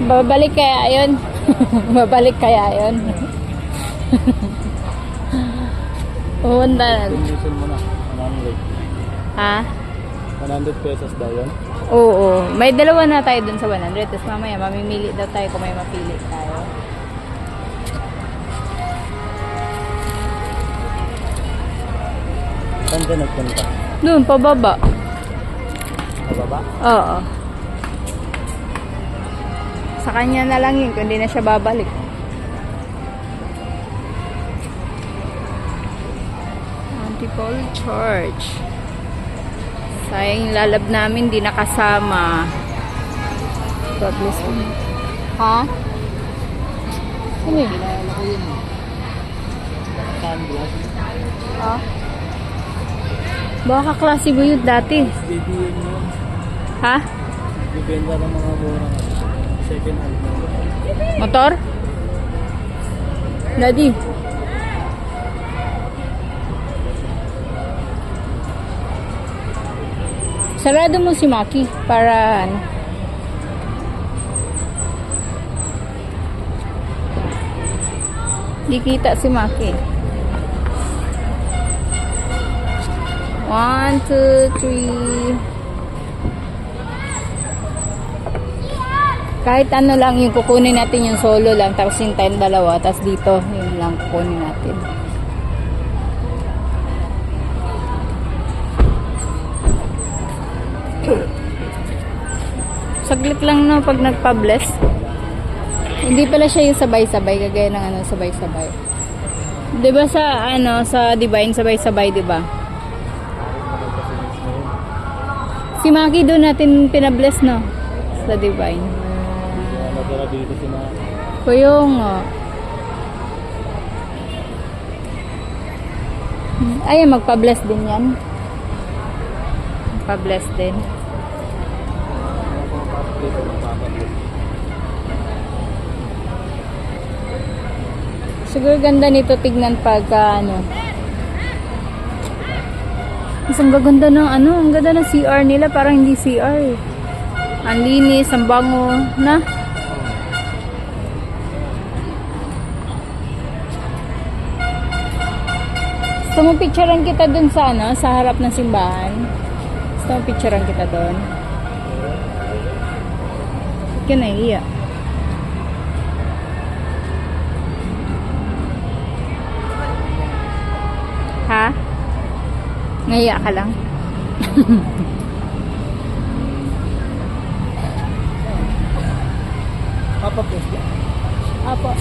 Babalik kaya yun? Babalik kaya yun? Pumunta na. Condition mo na. 100. Ha? 100 pesos daw yun. Oo. May dalawa na tayo dun sa 100. Tapos mamaya, mamimili daw tayo kung may mapili tayo. Saan ka nagpunta? Doon, pababa. Mababa? Oo. Sa kanya na lang yun, kung hindi na siya babalik. Antipolo Church. Sayang yung lalab namin, di nakasama. God bless you. Ha? Ano yun? Kilala ko yun. Sunglass. Ha? Baka kaklase mo yun dati. BBM yun. Ha? Bibenta ng mga murang second hand. Motor? Daddy. Sarado mo si Maki para ano. Di kita si Maki. 1, 2, 3. Kahit ano lang yung kukunin natin yung solo lang, tapos yung 10 dalawa, tapos dito yun lang kukunin natin. Saglit lang no pag nagpa-bless. Hindi pala siya yung sabay-sabay, kagaya ng ano sabay-sabay. 'Di ba sa ano sa Divine sabay-sabay, 'di ba? Si Maki doon natin pinabless no sa Divine. Natira dito si mga Kuya nga. Ay, magpa-bless din yan. Magpa-bless din. dito magpapagod. Siguro ganda nito tignan pagka ano. Mas ang gaganda ng ano, ang ganda ng CR nila, parang hindi CR eh. Ang linis, ang bango, na? Gusto mo picturean kita dun sa ano, sa harap ng simbahan? Gusto mo picturean kita dun? Ba't ka nahiya? Ha? Nahiya ka lang? Papa, please. Apo.